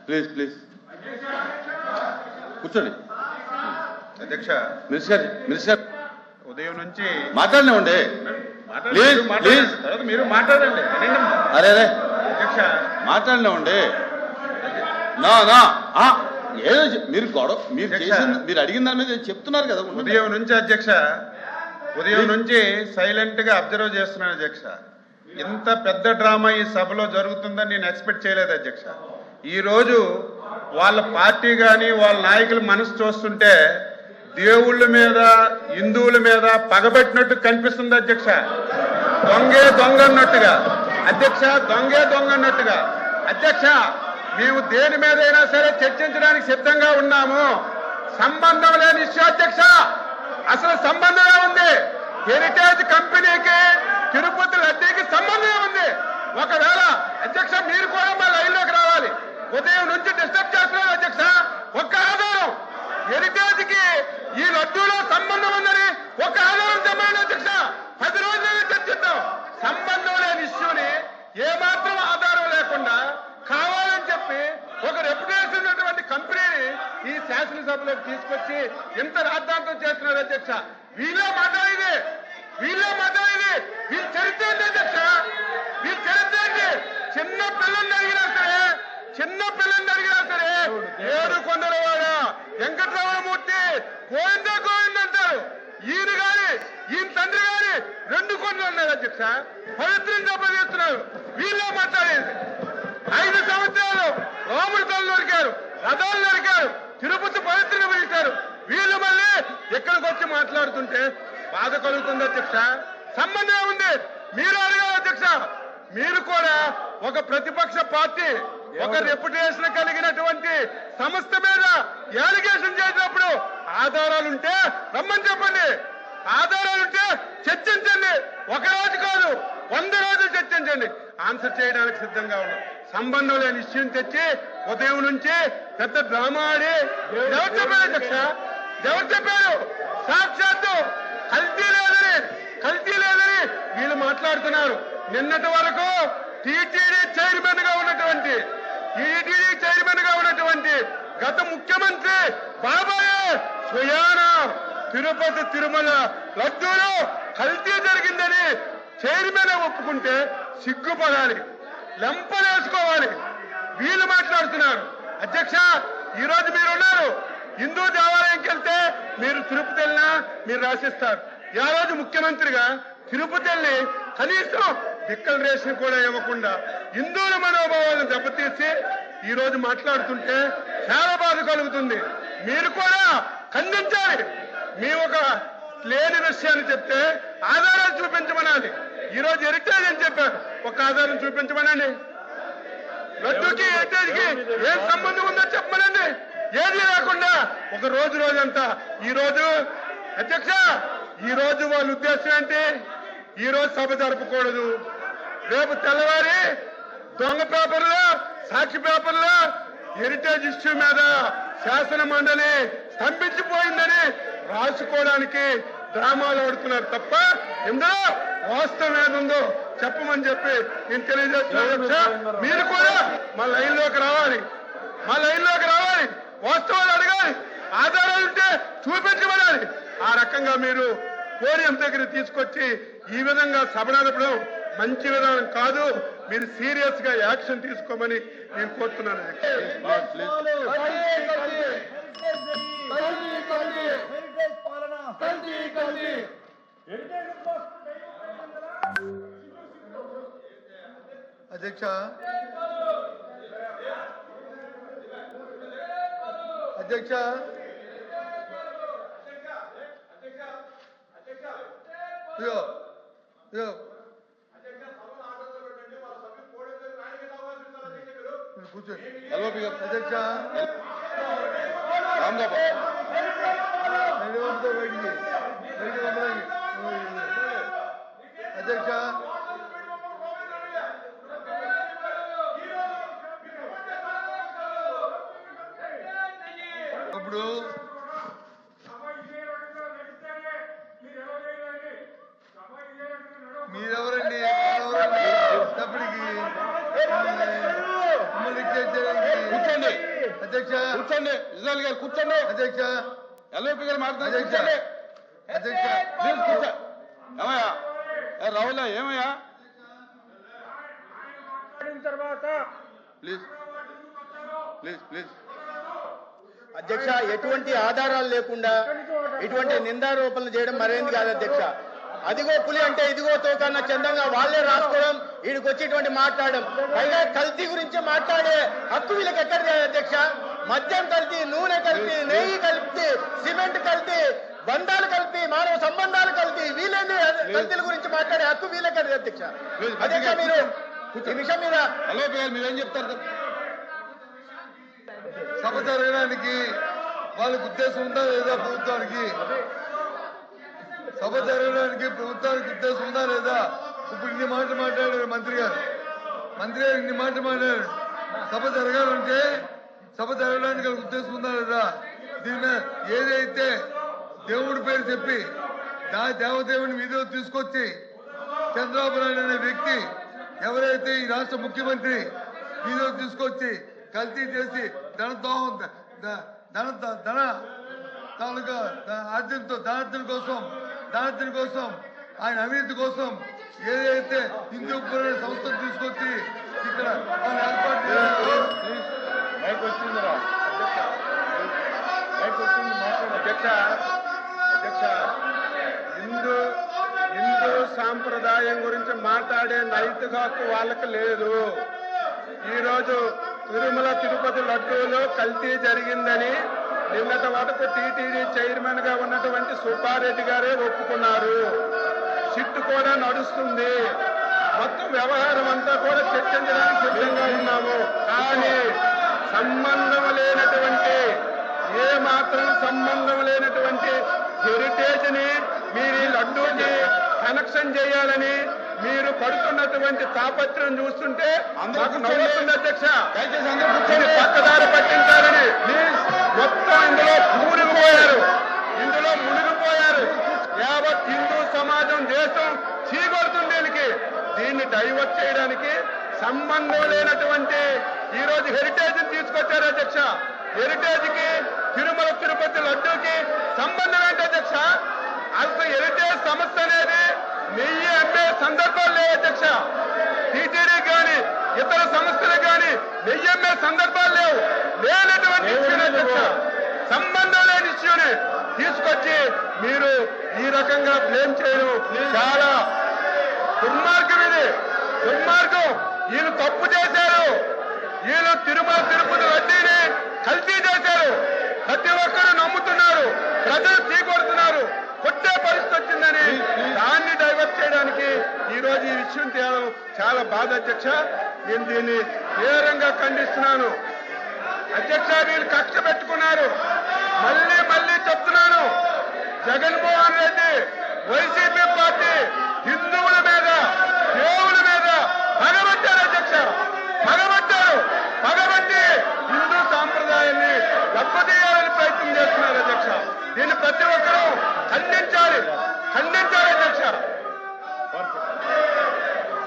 Please please కూర్చోండి. అధ్యక్ష, minister ఉదయం నుంచి మాట్లాడినామండి. మీరు మాట్లాడండి. అరే అరే అధ్యక్ష, మాట్లాడినామండి. నా నా ఏదో మీరు గొడవ మీరు చేసిన మీరు అడిగిన దాని మీద చెప్తున్నారు కదా. ఉదయం నుంచి అధ్యక్ష, ఉదయం నుంచి సైలెంట్ గా అబ్జర్వ్ చేస్తున్నాను అధ్యక్ష. ఇంత పెద్ద డ్రామా ఈ సభలో జరుగుతుందని నేను ఎక్స్పెక్ట్ చేయలేదు అధ్యక్ష. ఈ రోజు వాళ్ళ పార్టీ కానీ వాళ్ళ నాయకుల మనసు చూస్తుంటే దేవుళ్ళ మీద హిందువుల మీద పగబెట్టినట్టు కనిపిస్తుంది అధ్యక్ష. దొంగే దొంగ అన్నట్టుగా అధ్యక్ష, దొంగే దొంగ అన్నట్టుగా అధ్యక్ష. మేము దేని మీదైనా సరే చర్చించడానికి సిద్ధంగా ఉన్నాము. సంబంధం లేని ఇష్యూ అధ్యక్ష. అసలు సంబంధమే ఉంది. హెరిటేజ్ కంపెనీకి తిరుపతి లడ్డీకి సంబంధమే ఉంది. ఒకవేళ అధ్యక్ష మీరు కూడా మా లైన్లోకి రావాలి. ఉదయం నుంచి డిస్టర్బ్ చేస్తున్నారు అధ్యక్ష. ఒక్క ఆధారం హెరిటేజ్ కి ఈ లడ్డూలో సంబంధం ఉందని ఒక ఆధారం చెప్పండి అధ్యక్ష. 10 రోజులైనా చర్చిద్దాం. సంబంధం లేని ఇష్యూని ఏమాత్రం ఆధారం లేకుండా కావాలని చెప్పి ఒక రెప్యుటేషన్ ఉన్నటువంటి కంపెనీని ఈ శాసనసభలోకి తీసుకొచ్చి ఇంత రాద్ధాంతం చేస్తున్నారు అధ్యక్ష. వీళ్ళే మాట్లాడేది వీళ్ళు చరిత్ర ఏంటి అధ్యక్ష? వీళ్ళు చరిత్ర ఏంటి? చిన్న పిల్లల్ని అడిగినా సరే ఏడు కొండలవాడ వెంకటరమణమూర్తి గోవింద అంటారు. ఈయన తండ్రి గాని 2 కొండలు ఉన్నారు అధ్యక్ష. పవిత్రం చేస్తున్నారు. వీళ్ళే మాట్లాడేది. 5 సంవత్సరాలు రాముడి తల్లి నరికారు, రథాలు నరికారు, తిరుపతి పవిత్రంగా పిలిచారు. వీళ్ళు మళ్ళీ ఇక్కడికి వచ్చి మాట్లాడుతుంటే బాధ కలుగుతుంది అధ్యక్ష. సంబంధం ఉంది. మీరు అడగాలి అధ్యక్ష. మీరు కూడా ఒక ప్రతిపక్ష పార్టీ, ఒక రెప్యుటేషన్ కలిగినటువంటి సంస్థ మీద అలిగేషన్ చేసినప్పుడు ఆధారాలుంటే రమ్మని చెప్పండి. ఆధారాలుంటే చర్చించండి. 1 రోజు కాదు 100 రోజులు చర్చించండి. ఆన్సర్ చేయడానికి సిద్ధంగా ఉన్నాం. సంబంధం లేని విషయం తెచ్చి ఉదయం నుంచి పెద్ద డ్రామా ఆడి ఎవరు చెప్పారు అధ్యక్ష? ఎవరు చెప్పారు? సాక్షాత్తు కల్తీ లేదని వీళ్ళు మాట్లాడుతున్నారు. నిన్నటి వరకు టీటీడీ చైర్మన్ గా ఉన్నటువంటి గత ముఖ్యమంత్రి బాబాయ్ స్వయాన తిరుపతి తిరుమల లడ్డూలో కల్తీ జరిగిందని చైర్మన్ ఒప్పుకుంటే సిగ్గుపడాలి, లెంపలేసుకోవాలి. వీళ్ళు మాట్లాడుతున్నారు అధ్యక్ష. ఈ రోజు మీరున్నారు. హిందూ దేవాలయంకి వెళ్తే మీరు తిరుపతి వెళ్ళినా మీరు రాసిస్తారు. ఆ రోజు ముఖ్యమంత్రిగా తిరుపతి వెళ్ళి కనీసం డిక్లరేషన్ కూడా ఇవ్వకుండా హిందువుల మనోభావాలను దెబ్బతీసి ఈ రోజు మాట్లాడుతుంటే చాలా బాధ కలుగుతుంది. మీరు కూడా ఖండించాలి. మీ ఒక లేని విషయాన్ని చెప్తే ఆధారాలు చూపించమనాలి. ఈ రోజు హెరిటేజ్ అని చెప్పారు, ఒక ఆధారం చూపించమనండి. లడ్డూకి హెరిటేజ్కి ఏం సంబంధం ఉందో చెప్పమనండి. ఏది లేకుండా ఒక రోజంతా ఈ రోజు అధ్యక్ష, ఈ రోజు వాళ్ళ ఉద్దేశం ఏంటి? ఈ రోజు సభ జరపకూడదు. రేపు తెల్లవారి దొంగ పేపర్లో, సాక్షి పేపర్లో హెరిటేజ్ ఇష్యూ మీద శాసన మండలి స్తంభించిపోయిందని రాసుకోవడానికి డ్రామాలు ఆడుతున్నారు తప్ప ఇందులో వాస్తవం ఏదుందో చెప్పమని చెప్పి నేను తెలియజేస్తున్నాను. మీరు కూడా మా లైన్లోకి రావాలి. వాస్తవాలు అడగాలి. ఆధారాలుంటే చూపించమనాలి. ఆ రకంగా మీరు పోడియం దగ్గర తీసుకొచ్చి ఈ విధంగా సభ నడపడం మంచి విధానం కాదు. మీరు సీరియస్ గా యాక్షన్ తీసుకోమని నేను కోరుతున్నాను. అధ్యక్ష, కూర్చోండి అధ్యక్ష. అధ్యక్ష, ఇప్పుడు మీరెవరండి? తప్పటికి కూర్చోండి అధ్యక్ష కూర్చోండి ఇజ్రాయల్ గారు కూర్చోండి అధ్యక్ష ఎల్ఓపి గారు మాట్లాడుతున్నారు అధ్యక్ష. కూర్చోండి అధ్యక్ష ప్లీజ్ కూర్చో ఏమయ్యా రాహుల్ ఏమయ్యా ప్లీజ్ ప్లీజ్ ప్లీజ్ అధ్యక్ష ఎటువంటి ఆధారాలు లేకుండా ఇటువంటి నిందారోపణలు చేయడం మరేంది కాదు అధ్యక్ష. అదిగో పులి అంటే ఇదిగో తోకన్న చందంగా వాళ్ళే రాసుకోవడం, వీడికి వచ్చేటువంటి మాట్లాడడం, పైగా కల్తీ గురించి మాట్లాడే హక్కు వీళ్ళకి ఎక్కడిది అధ్యక్ష. మద్యం కల్తీ, నూనె కల్తీ, నెయ్యి కల్తీ, సిమెంట్ కల్తీ, బంధాలు కల్తీ, మానవ సంబంధాలు కల్తీ, వీళ్ళేంది కల్తీల గురించి మాట్లాడే హక్కు వీళ్ళకి అధ్యక్ష. అధ్యక్ష మీరు ఈ విషయం మీద ఎల్ఓపి గారు మీరేం చెప్తారు సభ జరగడానికి వాళ్ళకి ఉద్దేశం ఉందా లేదా ప్రభుత్వానికి? సభ జరగడానికి ప్రభుత్వానికి ఉద్దేశం ఉందా లేదా? ఇప్పుడు ఇన్ని మాటలు మాట్లాడారు మంత్రి గారు ఇన్ని మాటలు మాట్లాడారు. సభ జరగాలంటే సభ జరగడానికి వాళ్ళకి ఉద్దేశం ఉందా లేదా? దీని మీద ఏదైతే దేవుడి పేరు చెప్పి దేవదేవుని వీధిలో తీసుకొచ్చి చంద్రబాబు నాయుడు అనే వ్యక్తి ఎవరైతే ఈ రాష్ట్ర ముఖ్యమంత్రి వీధిలో తీసుకొచ్చి కల్తీ చేసి ధన తాలూకా ధనార్జన కోసం ఆయన అవినీతి కోసం ఏదైతే హిందూ పురాణ సంస్థను తీసుకొచ్చి ఇక్కడ వాళ్ళు ఏర్పాటు చేశారో అధ్యక్ష హిందూ సాంప్రదాయం గురించి మాట్లాడే నైతిక హక్కు వాళ్ళకి లేదు. ఈరోజు తిరుమల తిరుపతి లడ్డూలో కల్తీ జరిగిందని నిన్నటి వరకు టీటీడీ చైర్మన్ గా ఉన్నటువంటి సుబ్బారెడ్డి గారే ఒప్పుకున్నారు. సిట్టు కూడా నడుస్తుంది. మొత్తం వ్యవహారం అంతా కూడా చర్చించడానికి సిద్ధంగా ఉన్నాము. కానీ సంబంధం లేనటువంటి ఏ మాత్రం సంబంధం లేనటువంటి హెరిటేజ్ ని మీరు ఈ లడ్డూకి కనెక్షన్ చేయాలని మీరు పడుతున్నటువంటి తాపత్రం చూస్తుంటే మాకు నవ్వుతుంది అధ్యక్ష. దయచేసి అందరూ కూర్చోండి పక్కదారి పట్టించాలని మొత్తం ఇందులో మునిగిపోయారు. యావత్ హిందూ సమాజం దేశం చీకొడుతుంది. దీన్ని డైవర్ట్ చేయడానికి సంబంధం లేనటువంటి ఈ రోజు హెరిటేజ్ తీసుకొచ్చారు అధ్యక్ష. హెరిటేజ్ కి తిరుమల తిరుపతి లడ్డూకి సంబంధం ఏంటి అధ్యక్ష? అసలు హెరిటేజ్ సంస్థ అనేది నెయ్యి అమ్మే సందర్భాలు లేవు అధ్యక్ష. టీటీడీ కానీ ఇతర సంస్థలు కానీ నెయ్యి అమ్మే సందర్భాలు లేనటువంటి ఇష్యూని అధ్యక్ష. సంబంధం లేని ఇష్యూని తీసుకొచ్చి మీరు ఈ రకంగా బ్లేమ్ చేయడం చాలా దుర్మార్గం. దుర్మార్గం. వీళ్ళు తప్పు చేశారు. వీళ్ళు తిరుమల తిరుపతి లడ్డీని కల్తీ చేశారు. ప్రతి ఒక్కరు నమ్ముతున్నారు. ప్రజలు చీకొడుతున్నారు. కొట్టే పరిస్థితి వచ్చిందని దాన్ని డైవర్ట్ చేయడానికి ఈ రోజు ఈ విషయం తేవడం చాలా బాధ అధ్యక్ష. నేను దీన్ని తీవ్రంగా ఖండిస్తున్నాను అధ్యక్ష. వీళ్ళు కక్ష పెట్టుకున్నారు. మళ్ళీ చెప్తున్నాను, జగన్మోహన్ రెడ్డి వైసీపీ పార్టీ హిందువుల మీద దేవుల మీద పగబట్టారు అధ్యక్ష. పగబట్టి హిందూ సాంప్రదాయాన్ని దెబ్బతీయాలని ప్రయత్నం చేస్తున్నారు అధ్యక్ష. దీన్ని ప్రతి ఒక్కరూ ఖండించాలి అధ్యక్ష.